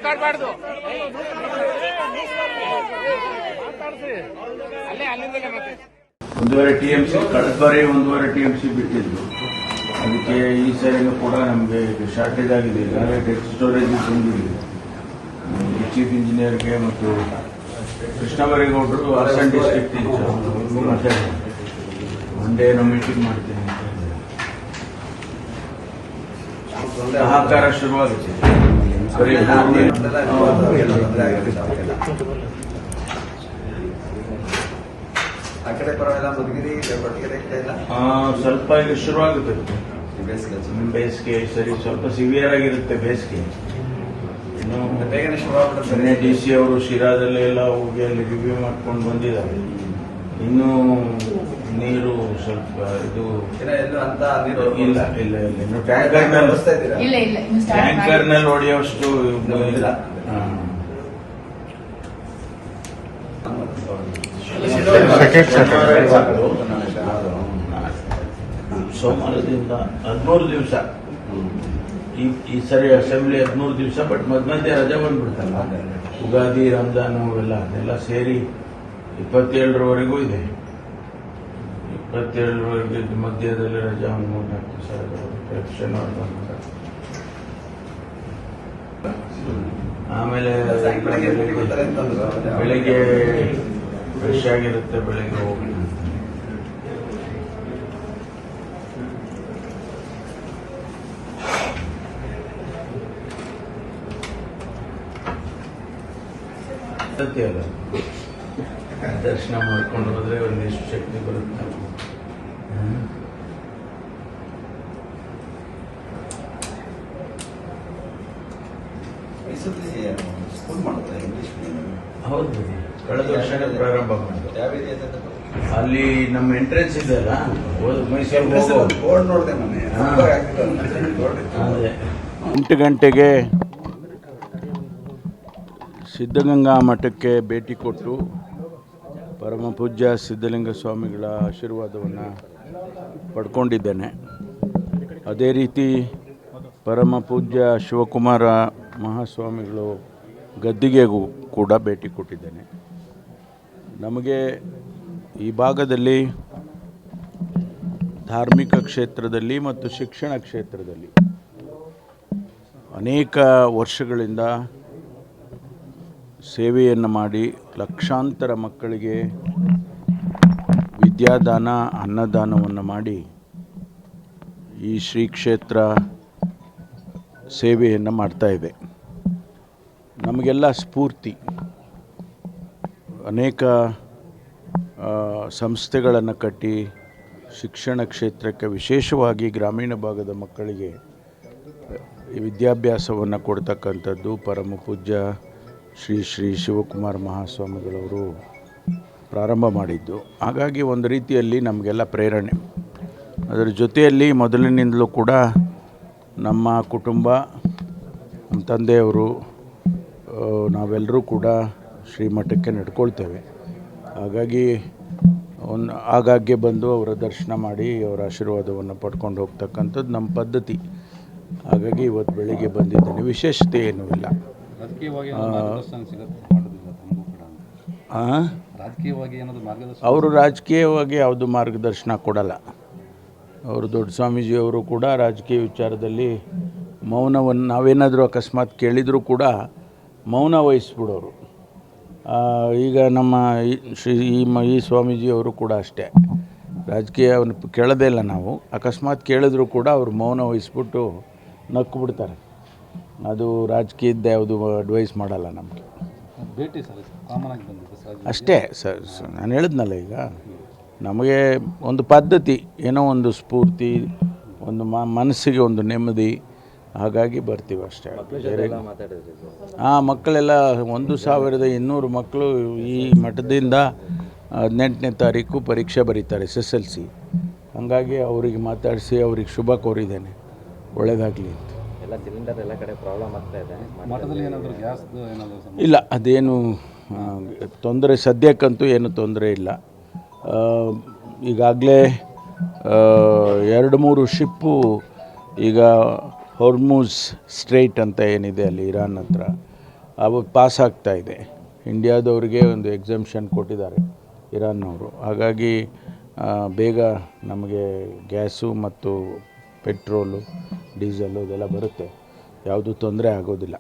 ಮಾತಾಡಬಾರ್ದು. ಒಂದೂವರೆ ಟಿಎಂಸಿ ಕಳೆದ ಬಾರಿ 1.5 ಟಿಎಂಸಿ ಬಿಟ್ಟಿದ್ದು. ಅದಕ್ಕೆ ಈ ಸರಿನೂ ಕೂಡ ನಮಗೆ ಶಾರ್ಟೇಜ್ ಆಗಿದೆ. ಈಗಾಗಲೇ ಡೆಡ್ ಸ್ಟೋರೇಜ್ ಬಂದಿದೆ. ಚೀಫ್ ಇಂಜಿನಿಯರ್ಗೆ ಮತ್ತು ಕೃಷ್ಣಬೈರೇಗೌಡರು ಹಾಸನ ಡಿಸ್ಟ್ರಿಕ್ಟ್ ಮಾತಾಡಿದ್ದಾರೆ. ಒಂದೇ ಮೀಟಿಂಗ್ ಮಾಡ್ತೀನಿ ಅಂತ ಸಹಕಾರ ಶುರುವಾಗುತ್ತೆ. ಸ್ವಲ್ಪ ಈಗ ಶುರುವಾಗುತ್ತೆ. ಬೇಸಿಗೆ ಸರಿ ಸ್ವಲ್ಪ ಸಿವಿಯರ್ ಆಗಿರುತ್ತೆ ಬೇಸಿಗೆ. ಇನ್ನು DC ಅವರು ಶಿರಾದಲ್ಲಿ ಎಲ್ಲ ಹೋಗಿ ಅಲ್ಲಿ ರಿವ್ಯೂ ಮಾಡ್ಕೊಂಡು ಬಂದಿದ್ದಾರೆ. ಇನ್ನು ನೀರು ಸ್ವಲ್ಪ ಇದು ಇಲ್ಲ ಇನ್ನು ಟ್ಯಾಂಕರ್ನಲ್ಲಿ ಹೊಡೆಯುವಷ್ಟು ಇಲ್ಲ. ಸೋಮವಾರದಿಂದ 13 ದಿವಸ. ಈ ಸರಿ ಅಸೆಂಬ್ಲಿ 13 ದಿವಸ. ಬಟ್ ಮಧ್ಯೆ ರಜೆ ಬಂದ್ಬಿಡ್ತಲ್ಲ, ಉಗಾದಿ ರಂಜಾನ್ ಅದೆಲ್ಲ ಸೇರಿ 27ರವರೆಗೂ ಇದೆ. 27ರವರೆಗೆ ಮಧ್ಯದಲ್ಲಿ ರಜಾ 3-4 ದಿವಸ ಶನಿವಾರ ಬಂದ್ಬಿಡ್ತಾರೆ. ಆಮೇಲೆ ಬೆಳಿಗ್ಗೆ ಫ್ರೆಶ್ ಆಗಿರುತ್ತೆ. ಬೆಳಿಗ್ಗೆ ಹೋಗಿ ಅಲ್ಲ ದರ್ಶನ ಮಾಡ್ಕೊಂಡು ಹೋದ್ರೆ ಒಂದಿಷ್ಟು ಶಕ್ತಿ ಬರುತ್ತೆ. ಹೌದು, ಕಳೆದ ವರ್ಷನೇ ಪ್ರಾರಂಭ ಮಾಡಿದ್ರು. ಅಲ್ಲಿ ನಮ್ಮ ಎಂಟ್ರೆನ್ಸ್ ಇದೆಯಲ್ಲ, ಮೈಸೂರು 8 ಗಂಟೆಗೆ ಸಿದ್ಧಗಂಗಾ ಮಠಕ್ಕೆ ಭೇಟಿ ಕೊಟ್ಟು ಪರಮ ಪೂಜ್ಯ ಸಿದ್ಧಲಿಂಗ ಸ್ವಾಮಿಗಳ ಆಶೀರ್ವಾದವನ್ನು ಪಡ್ಕೊಂಡಿದ್ದೇನೆ. ಅದೇ ರೀತಿ ಪರಮ ಪೂಜ್ಯ ಶಿವಕುಮಾರ ಮಹಾಸ್ವಾಮಿಗಳು ಗದ್ದಿಗೆಗೂ ಕೂಡ ಭೇಟಿ ಕೊಟ್ಟಿದ್ದೇನೆ. ನಮಗೆ ಈ ಭಾಗದಲ್ಲಿ ಧಾರ್ಮಿಕ ಕ್ಷೇತ್ರದಲ್ಲಿ ಮತ್ತು ಶಿಕ್ಷಣ ಕ್ಷೇತ್ರದಲ್ಲಿ ಅನೇಕ ವರ್ಷಗಳಿಂದ ಸೇವೆಯನ್ನು ಮಾಡಿ ಲಕ್ಷಾಂತರ ಮಕ್ಕಳಿಗೆ ವಿದ್ಯಾದಾನ ಅನ್ನದಾನವನ್ನು ಮಾಡಿ ಈ ಶ್ರೀ ಕ್ಷೇತ್ರ ಸೇವೆಯನ್ನು ಮಾಡ್ತಾಯಿದೆ. ನಮಗೆಲ್ಲ ಸ್ಫೂರ್ತಿ. ಅನೇಕ ಸಂಸ್ಥೆಗಳನ್ನು ಕಟ್ಟಿ ಶಿಕ್ಷಣ ಕ್ಷೇತ್ರಕ್ಕೆ ವಿಶೇಷವಾಗಿ ಗ್ರಾಮೀಣ ಭಾಗದ ಮಕ್ಕಳಿಗೆ ವಿದ್ಯಾಭ್ಯಾಸವನ್ನು ಕೊಡ್ತಕ್ಕಂಥದ್ದು ಪರಮ ಪೂಜ್ಯ ಶ್ರೀ ಶ್ರೀ ಶಿವಕುಮಾರ ಮಹಾಸ್ವಾಮಿಗಳವರು ಪ್ರಾರಂಭ ಮಾಡಿದ್ದು. ಹಾಗಾಗಿ ಒಂದು ರೀತಿಯಲ್ಲಿ ನಮಗೆಲ್ಲ ಪ್ರೇರಣೆ. ಅದರ ಜೊತೆಯಲ್ಲಿ ಮೊದಲಿನಿಂದಲೂ ಕೂಡ ನಮ್ಮ ಕುಟುಂಬ, ನಮ್ಮ ತಂದೆಯವರು, ನಾವೆಲ್ಲರೂ ಕೂಡ ಶ್ರೀಮಠಕ್ಕೆ ನಡ್ಕೊಳ್ತೇವೆ. ಹಾಗಾಗಿ ಆಗಾಗ್ಗೆ ಬಂದು ಅವರ ದರ್ಶನ ಮಾಡಿ ಅವರ ಆಶೀರ್ವಾದವನ್ನು ಪಡ್ಕೊಂಡು ಹೋಗ್ತಕ್ಕಂಥದ್ದು ನಮ್ಮ ಪದ್ಧತಿ. ಹಾಗಾಗಿ ಇವತ್ತು ಬೆಳಿಗ್ಗೆ ಬಂದಿದ್ದೇನೆ. ವಿಶೇಷತೆ ಏನೂ ಇಲ್ಲ. ಅವರು ರಾಜಕೀಯವಾಗಿ ಯಾವುದು ಮಾರ್ಗದರ್ಶನ ಕೊಡಲ್ಲ. ಅವರು ದೊಡ್ಡ ಸ್ವಾಮೀಜಿಯವರು ಕೂಡ ರಾಜಕೀಯ ವಿಚಾರದಲ್ಲಿ ಮೌನವನ್ನು, ನಾವೇನಾದರೂ ಅಕಸ್ಮಾತ್ ಕೇಳಿದರೂ ಕೂಡ ಮೌನ ವಹಿಸ್ಬಿಡೋರು. ಈಗ ನಮ್ಮ ಈ ಸ್ವಾಮೀಜಿಯವರು ಕೂಡ ಅಷ್ಟೇ, ರಾಜಕೀಯವನ್ನು ಕೇಳೋದೇ ಇಲ್ಲ. ನಾವು ಅಕಸ್ಮಾತ್ ಕೇಳಿದ್ರು ಕೂಡ ಅವರು ಮೌನ ವಹಿಸ್ಬಿಟ್ಟು ನಕ್ಕು ಬಿಡ್ತಾರೆ. ಅದು ರಾಜಕೀಯದ ಯಾವುದು ಅಡ್ವೈಸ್ ಮಾಡಲ್ಲ ನಮಗೆ. ಭೇಟಿ ಅಷ್ಟೇ ಸರ್. ನಾನು ಹೇಳಿದ್ನಲ್ಲ, ಈಗ ನಮಗೆ ಒಂದು ಪದ್ಧತಿ, ಏನೋ ಒಂದು ಸ್ಫೂರ್ತಿ, ಒಂದು ಮನಸ್ಸಿಗೆ ಒಂದು ನೆಮ್ಮದಿ. ಹಾಗಾಗಿ ಬರ್ತೀವಿ ಅಷ್ಟೇ. ಮಕ್ಕಳೆಲ್ಲ 1200 ಮಕ್ಕಳು ಈ ಮಠದಿಂದ 18ನೇ ತಾರೀಕು ಪರೀಕ್ಷೆ ಬರೀತಾರೆ, SSLC. ಹಾಗಾಗಿ ಅವರಿಗೆ ಮಾತಾಡಿಸಿ ಅವ್ರಿಗೆ ಶುಭ ಕೋರಿದ್ದೇನೆ, ಒಳ್ಳೆಯದಾಗಲಿ ಅಂತ. ಎಲ್ಲ ಸಿಲಿಂಡರ್ ಎಲ್ಲ ಕಡೆ ಪ್ರಾಬ್ಲಮ್ ಆಗ್ತಾ ಇದೆ. ಮಠದಲ್ಲಿ ಏನಾದರೂ ಗ್ಯಾಸ್ ಇಲ್ಲ, ಅದೇನು ತೊಂದರೆ ಸದ್ಯಕ್ಕಂತೂ ಏನು ತೊಂದರೆ ಇಲ್ಲ. ಈಗಾಗಲೇ 2-3 ಶಿಪ್ಪು ಈಗ ಹೊರ್ಮುಜ್ ಸ್ಟ್ರೈಟ್ ಅಂತ ಏನಿದೆ ಅಲ್ಲಿ ಇರಾನ್ ಹತ್ರ, ಅವು ಪಾಸ್ ಆಗ್ತಾ ಇದೆ. ಇಂಡಿಯಾದವ್ರಿಗೆ ಒಂದು ಎಕ್ಸಮ್ಷನ್ ಕೊಟ್ಟಿದ್ದಾರೆ ಇರಾನ್ನವರು. ಹಾಗಾಗಿ ಬೇಗ ನಮಗೆ ಗ್ಯಾಸು ಮತ್ತು ಪೆಟ್ರೋಲು, ಡೀಸೆಲ್ಲು ಇದೆಲ್ಲ ಬರುತ್ತೆ, ಯಾವುದೂ ತೊಂದರೆ ಆಗೋದಿಲ್ಲ.